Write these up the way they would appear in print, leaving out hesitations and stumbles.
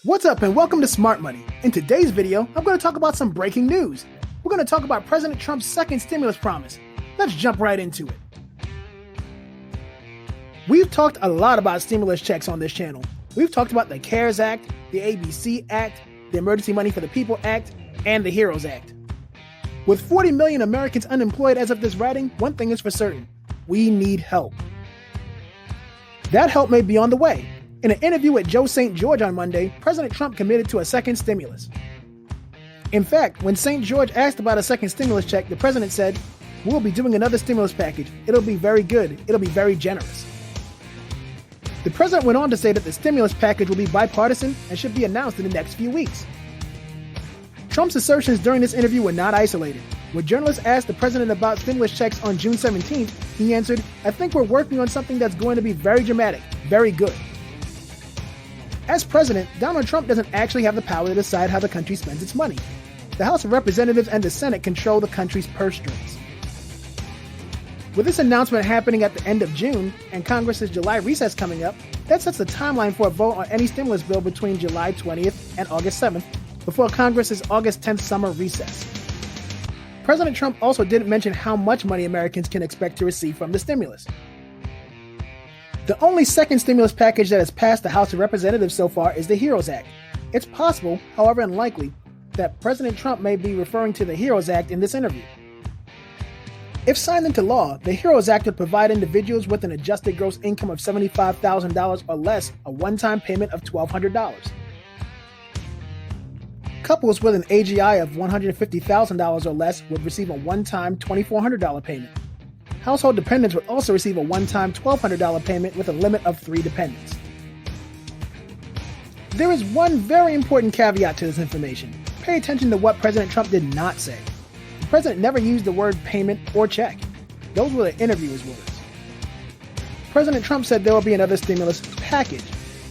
What's up and welcome to Smart Money. In today's video, I'm going to talk about some breaking news. We're going to talk about President Trump's second stimulus promise. Let's jump right into it. We've talked a lot about stimulus checks on this channel. We've talked about the CARES Act, the ABC Act, the Emergency Money for the People Act, and the HEROES Act. With 40 million Americans unemployed as of this writing, one thing is for certain. We need help. That help may be on the way. In an interview with Joe St. George on Monday, President Trump committed to a second stimulus. In fact, when St. George asked about a second stimulus check, the president said, "We'll be doing another stimulus package. It'll be very good. It'll be very generous." The president went on to say that the stimulus package will be bipartisan and should be announced in the next few weeks. Trump's assertions during this interview were not isolated. When journalists asked the president about stimulus checks on June 17th, he answered, "I think we're working on something that's going to be very dramatic, very good." As president, Donald Trump doesn't actually have the power to decide how the country spends its money. The House of Representatives and the Senate control the country's purse strings. With this announcement happening at the end of June and Congress's July recess coming up, that sets the timeline for a vote on any stimulus bill between July 20th and August 7th before Congress's August 10th summer recess. President Trump also didn't mention how much money Americans can expect to receive from the stimulus. The only second stimulus package that has passed the House of Representatives so far is the HEROES Act. It's possible, however unlikely, that President Trump may be referring to the HEROES Act in this interview. If signed into law, the HEROES Act would provide individuals with an adjusted gross income of $75,000 or less a one-time payment of $1,200. Couples with an AGI of $150,000 or less would receive a one-time $2,400 payment. Household dependents would also receive a one-time $1,200 payment with a limit of 3 dependents. There is one very important caveat to this information. Pay attention to what President Trump did not say. The president never used the word payment or check. Those were the interviewer's words. President Trump said there will be another stimulus package.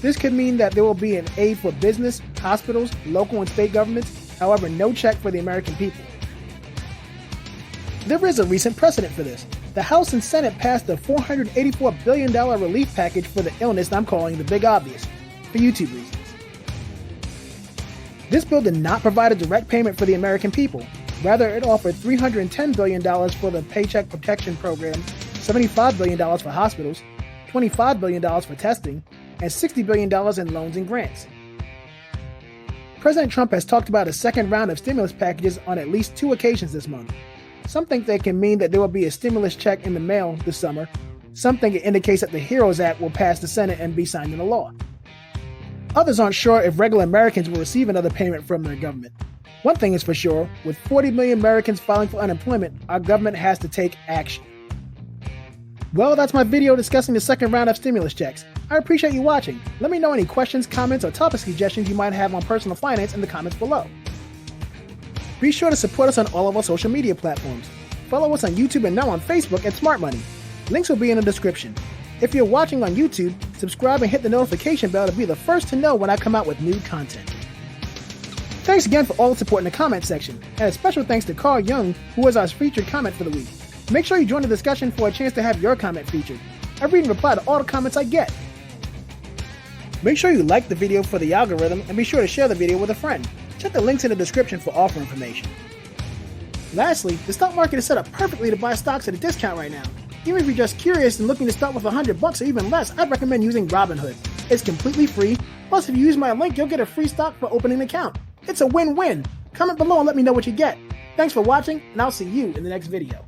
This could mean that there will be an aid for business, hospitals, local and state governments, however, no check for the American people. There is a recent precedent for this. The House and Senate passed a $484 billion relief package for the illness I'm calling the Big Obvious, for YouTube reasons. This bill did not provide a direct payment for the American people. Rather, it offered $310 billion for the Paycheck Protection Program, $75 billion for hospitals, $25 billion for testing, and $60 billion in loans and grants. President Trump has talked about a second round of stimulus packages on at least 2 occasions this month. Some think they can mean that there will be a stimulus check in the mail this summer. Some think it indicates that the HEROES Act will pass the Senate and be signed into law. Others aren't sure if regular Americans will receive another payment from their government. One thing is for sure, with 40 million Americans filing for unemployment, our government has to take action. Well, that's my video discussing the second round of stimulus checks. I appreciate you watching. Let me know any questions, comments, or topic suggestions you might have on personal finance in the comments below. Be sure to support us on all of our social media platforms. Follow us on YouTube and now on Facebook at Smart Money. Links will be in the description. If you're watching on YouTube, subscribe and hit the notification bell to be the first to know when I come out with new content. Thanks again for all the support in the comment section, and a special thanks to Carl Young, who was our featured comment for the week. Make sure you join the discussion for a chance to have your comment featured. I read and reply to all the comments I get. Make sure you like the video for the algorithm and be sure to share the video with a friend. Check the links in the description for offer information. Lastly, the stock market is set up perfectly to buy stocks at a discount right now. Even if you're just curious and looking to start with $100 or even less, I'd recommend using Robinhood. It's completely free, plus if you use my link, you'll get a free stock for opening an account. It's a win-win. Comment below and let me know what you get. Thanks for watching, and I'll see you in the next video.